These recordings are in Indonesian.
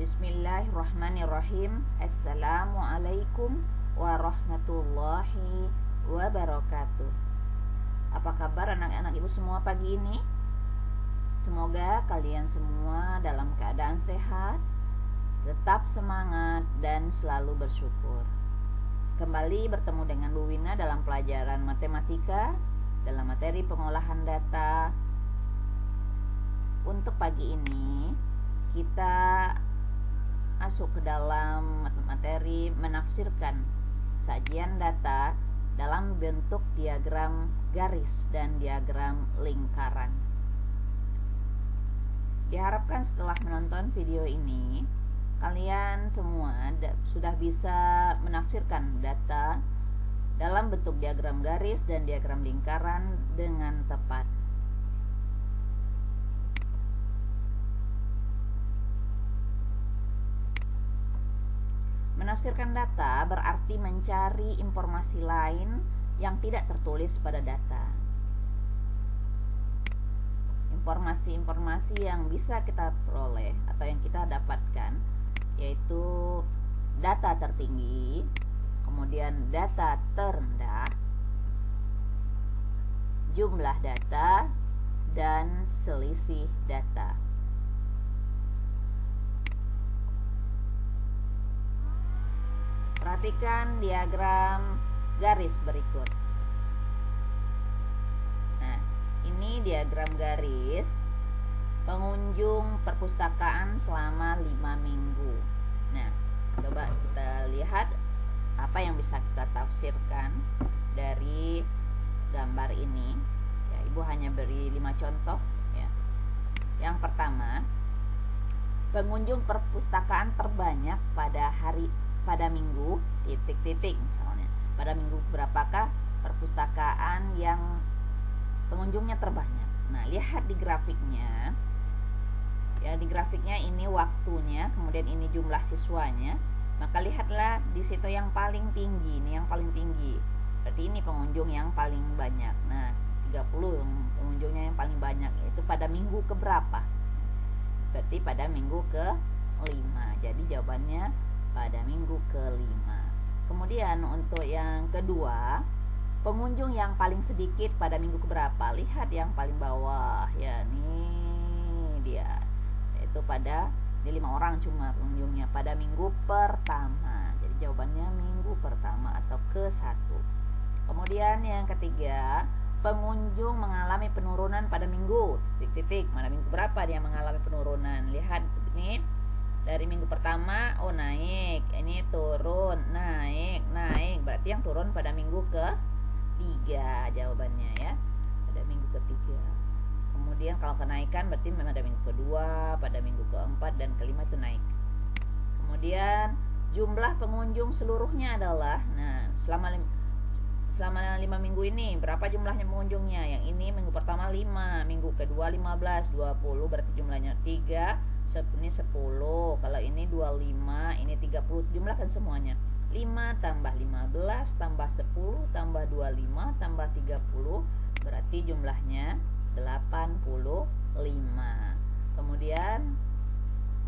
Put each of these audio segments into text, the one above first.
Bismillahirrahmanirrahim. Assalamualaikum warahmatullahi wabarakatuh. Apa kabar anak-anak ibu semua pagi ini? Semoga kalian semua dalam keadaan sehat, tetap semangat dan selalu bersyukur. Kembali bertemu dengan Bu Wina dalam pelajaran matematika dalam materi pengolahan data. Untuk pagi ini kita masuk ke dalam materi menafsirkan sajian data dalam bentuk diagram garis dan diagram lingkaran. Diharapkan setelah menonton video ini kalian semua sudah bisa menafsirkan data dalam bentuk diagram garis dan diagram lingkaran dengan tepat. Menafsirkan data berarti mencari informasi lain yang tidak tertulis pada data. Informasi-informasi yang bisa kita peroleh atau yang kita dapatkan yaitu data tertinggi, kemudian data terendah, jumlah data, dan selisih data. Perhatikan diagram garis berikut. Nah, ini diagram garis pengunjung perpustakaan selama 5 minggu. Nah, coba kita lihat apa yang bisa kita tafsirkan dari gambar ini. Ya, Ibu hanya beri 5 contoh ya. Yang pertama, pengunjung perpustakaan terbanyak pada minggu titik-titik misalnya. Pada minggu berapakah perpustakaan yang pengunjungnya terbanyak? Nah, lihat di grafiknya. Ya, di grafiknya ini waktunya, kemudian ini jumlah siswanya. Maka lihatlah di situ yang paling tinggi, ini yang paling tinggi. Berarti ini pengunjung yang paling banyak. Nah, 30 pengunjungnya yang paling banyak itu pada minggu keberapa? Berarti pada minggu ke-5. Jadi jawabannya pada minggu ke-5. Kemudian untuk yang kedua, pengunjung yang paling sedikit pada minggu keberapa? Lihat yang paling bawah ya, nih dia. Itu pada 5 orang cuma pengunjungnya pada minggu pertama. Jadi jawabannya minggu pertama atau ke-1. Kemudian yang ketiga, pengunjung mengalami penurunan pada minggu titik-titik. Pada minggu berapa dia mengalami penurunan? Lihat ini. Dari minggu pertama, naik, ini turun, naik. Berarti yang turun pada minggu ke-3 jawabannya ya. Pada minggu ke-3. Kemudian kalau kenaikan berarti pada minggu ke-2, pada minggu ke-4 dan ke-5 itu naik. Kemudian jumlah pengunjung seluruhnya adalah, nah selama 5 minggu ini berapa jumlahnya pengunjungnya? Yang ini minggu pertama 5, minggu kedua 15, 20, berarti jumlahnya 3. Ini 10, kalau ini 25, ini 30, jumlahkan semuanya. 5 tambah 15 tambah 10 tambah 25 tambah 30, berarti jumlahnya 85. Kemudian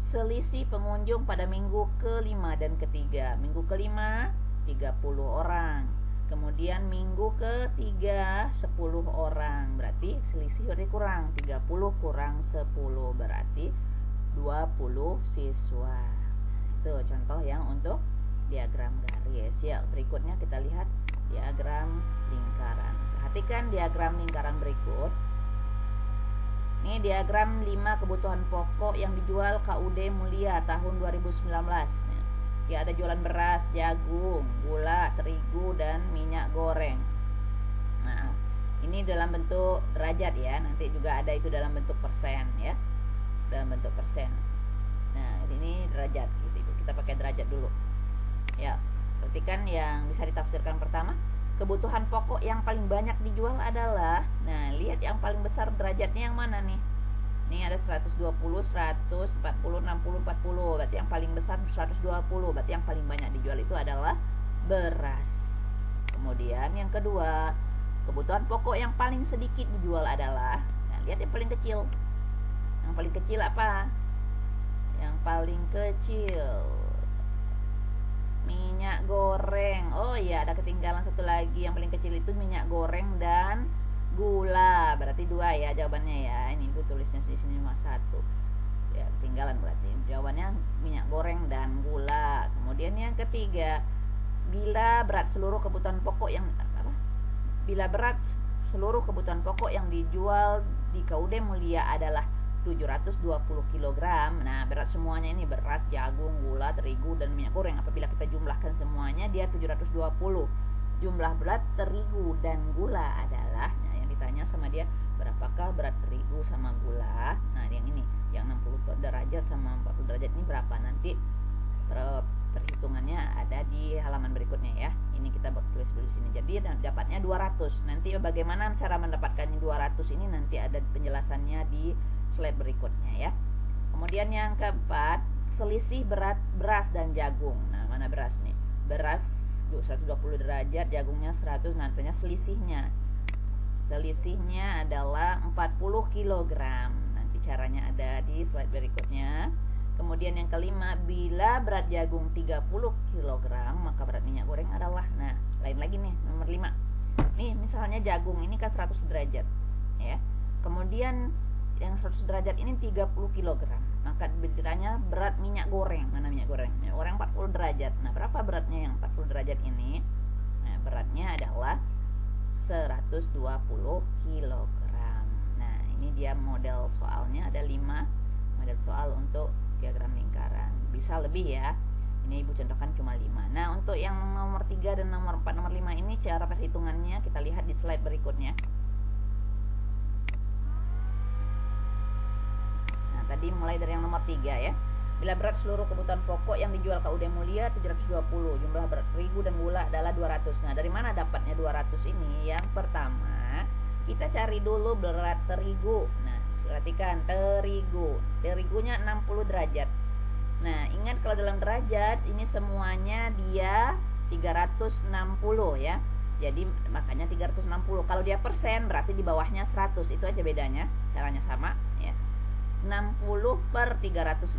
selisih pengunjung pada minggu ke-5 dan ke-3. Minggu ke-5 30 orang. Kemudian minggu ke-3 10 orang. Berarti selisih berarti kurang. 30 kurang 10 berarti 20 siswa. Itu contoh yang untuk diagram garis. Ya, berikutnya kita lihat diagram lingkaran. Perhatikan diagram lingkaran berikut. Ini diagram 5 kebutuhan pokok yang dijual KUD Mulia tahun 2019. Ya, ada jualan beras, jagung, gula, terigu, dan minyak goreng. Nah, ini dalam bentuk derajat ya. Nanti juga ada itu dalam bentuk persen ya. Dalam bentuk persen. Nah, ini derajat gitu. Kita pakai derajat dulu. Ya, perhatikan yang bisa ditafsirkan pertama. Kebutuhan pokok yang paling banyak dijual adalah, nah, lihat yang paling besar derajatnya yang mana nih? Ini ada 120, 140, 60, 40. Berarti yang paling besar 120. Berarti yang paling banyak dijual itu adalah beras. Kemudian yang kedua, kebutuhan pokok yang paling sedikit dijual adalah, nah, lihat yang paling kecil. Yang paling kecil apa? Yang paling kecil minyak goreng. Oh iya, ada ketinggalan satu lagi. Yang paling kecil itu minyak goreng dan gula. Berarti 2 ya jawabannya ya. Ini gue tulisnya di sini cuma 1. Ya, ketinggalan berarti. Jawabannya minyak goreng dan gula. Kemudian yang ketiga, bila berat seluruh kebutuhan pokok yang Bila berat seluruh kebutuhan pokok yang dijual di KUD Mulia adalah 720 kg. Nah, berat semuanya ini beras, jagung, gula, terigu, dan minyak goreng. Apabila kita jumlahkan semuanya, dia 720. Jumlah berat terigu dan gula adalah, nah yang ditanya sama dia, berapakah berat terigu sama gula? Nah, yang ini, yang 60 derajat sama 40 derajat ini berapa? Nanti perhitungannya ada di halaman berikutnya ya. Ini kita tulis dulu di sini. Jadi dapatnya 200. Nanti bagaimana cara mendapatkannya 200 ini nanti ada penjelasannya di slide berikutnya ya. Kemudian yang keempat, selisih berat beras dan jagung. Nah, mana beras nih? Beras 120 derajat, jagungnya 100. Nantinya selisihnya adalah 40 kg. Nanti caranya ada di slide berikutnya. Kemudian yang kelima, bila berat jagung 30 kg, maka berat minyak goreng adalah, nah, lain lagi nih, nomor 5. Nih, misalnya jagung ini kan 100 derajat, ya. Kemudian yang 100 derajat ini 30 kg. Maka ditanya berat minyak goreng. Mana minyak goreng? Minyak goreng 40 derajat. Nah, berapa beratnya yang 40 derajat ini? Nah, beratnya adalah 120 kg. Nah, ini dia model soalnya, ada 5 model soal untuk diagram lingkaran. Bisa lebih ya. Ini Ibu contohkan cuma 5. Nah, untuk yang nomor 3 dan nomor 4, nomor 5 ini cara perhitungannya kita lihat di slide berikutnya. Nah, tadi mulai dari yang nomor 3 ya. Bila berat seluruh kebutuhan pokok yang dijual KUD Mulia 720, jumlah berat terigu dan gula adalah 200. Nah, dari mana dapatnya 200 ini? Yang pertama, kita cari dulu berat terigu. Nah, perhatikan terigunya 60 derajat. Nah, ingat kalau dalam derajat ini semuanya dia 360 ya. Jadi makanya 360. Kalau dia persen berarti di bawahnya 100. Itu aja bedanya. Caranya sama ya. 60 per 360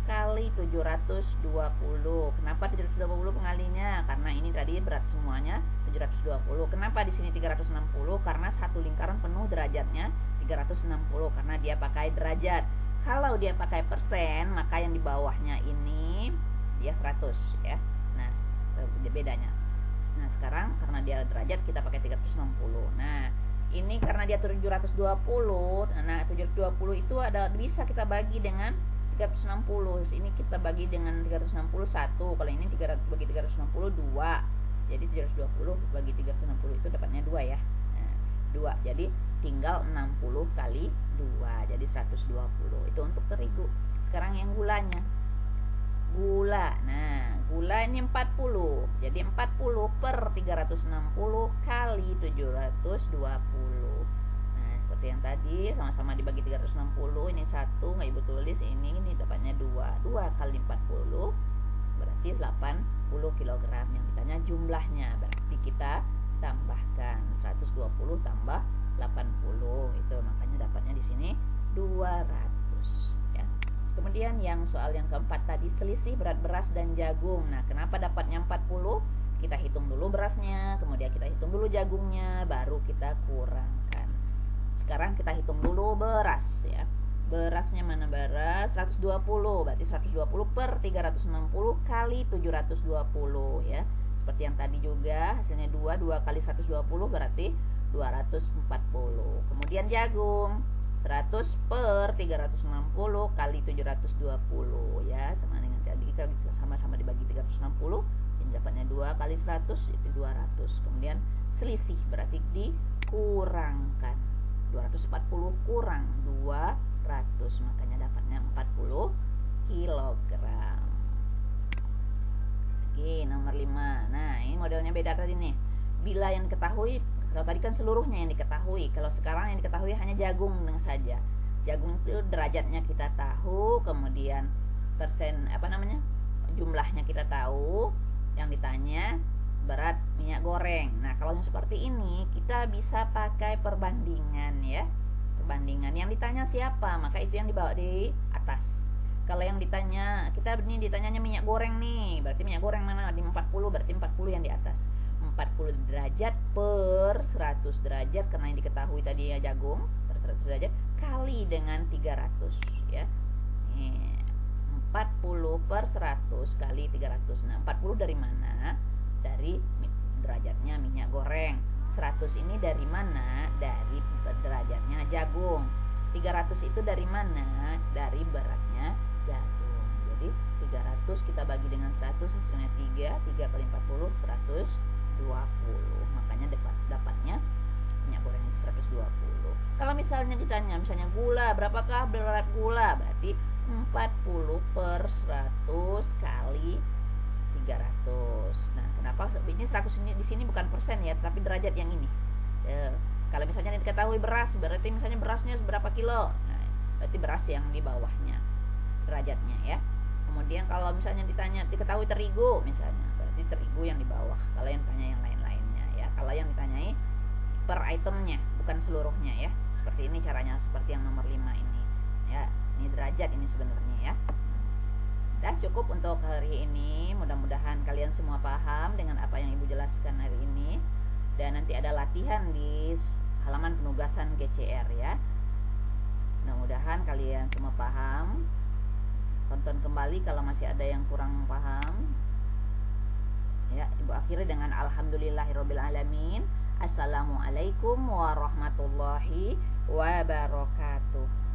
kali 720. Kenapa 720 pengalinya? Karena ini tadi berat semuanya 720. Kenapa di sini 360? Karena satu lingkaran penuh derajatnya 360 karena dia pakai derajat. Kalau dia pakai persen, maka yang di bawahnya ini dia 100 ya. Nah, bedanya. Nah, sekarang karena dia derajat kita pakai 360. Nah, ini karena dia 720. Nah, 720 itu ada bisa kita bagi dengan 360. Ini kita bagi dengan 360 1. Kalau ini bagi 360 2. Jadi 720 bagi 360 itu dapatnya 2 ya. Nah, 2. Jadi tinggal 60 kali 2. Jadi 120. Itu untuk terigu. Sekarang yang gulanya. Gula. Nah, gula ini 40. Jadi 40 per 360 kali 720. Nah, seperti yang tadi sama-sama dibagi 360. Ini 1 nggak Ibu tulis. Ini dapatnya 2. 2 kali 40 berarti 80 kg. Yang ditanya jumlahnya. Berarti kita tambahkan 120 tambah 80. Itu makanya dapatnya di sini 200 ya. Kemudian yang soal yang keempat tadi selisih berat beras dan jagung. Nah, kenapa dapatnya 40? Kita hitung dulu berasnya, kemudian kita hitung dulu jagungnya, baru kita kurangkan. Sekarang kita hitung dulu beras ya. Berasnya mana beras? 120. Berarti 120 per 360 kali 720 ya. Seperti yang tadi juga hasilnya 2 kali 120 berarti 240. Kemudian jagung 100 per 360 kali 720 ya, sama dengan tadi kita sama-sama dibagi 360. Ini dapatnya 2 kali 100 itu 200. Kemudian selisih berarti dikurangkan. 240 kurang 200, makanya dapatnya 40 kilogram. Oke, nomor 5. Nah, ini modelnya beda tadi nih. Bila yang diketahui, kalau tadi kan seluruhnya yang diketahui, kalau sekarang yang diketahui hanya jagung saja. Jagung itu derajatnya kita tahu, kemudian persen jumlahnya kita tahu. Yang ditanya berat minyak goreng. Nah, kalau yang seperti ini kita bisa pakai perbandingan ya. Perbandingan yang ditanya siapa, maka itu yang dibawa di atas. Kalau yang ditanya, kita ini ditanyanya minyak goreng nih, berarti minyak goreng mana di 40, berarti 40 yang di atas. 40 derajat per 100 derajat, karena yang diketahui tadi ya jagung per 100 derajat kali dengan 300 ya. 40 per 100 kali 300. Nah, 40 dari mana? Dari derajatnya minyak goreng. 100 ini dari mana? Dari derajatnya jagung. 300 itu dari mana? Dari beratnya jagung. Jadi 300 kita bagi dengan 100, hasilnya 3 kali 40 120. Makanya dapatnya minyak goreng itu 120. Kalau misalnya ditanya gula, berapakah berat gula? Berarti 40 per 100 kali 300. Nah, kenapa ini 100 ini di sini bukan persen ya, tapi derajat yang ini. Kalau misalnya diketahui beras, berarti misalnya berasnya seberapa kilo. Nah, berarti beras yang di bawahnya derajatnya ya. Kemudian kalau misalnya diketahui terigu misalnya, berarti terigu yang di bawah. Kalau yang ditanya yang lain-lainnya ya. Kalau yang ditanyai per itemnya, bukan seluruhnya ya. Seperti ini caranya, seperti yang nomor 5 ini. Ya, ini derajat ini sebenarnya ya. Dah cukup untuk hari ini. Mudah-mudahan kalian semua paham dengan apa yang Ibu jelaskan hari ini. Dan nanti ada latihan di halaman penugasan GCR ya. Mudah-mudahan kalian semua paham. Tonton kembali kalau masih ada yang kurang paham. Ya, Ibu akhiri dengan alhamdulillahirabbil alamin. Assalamualaikum warahmatullahi wabarakatuh.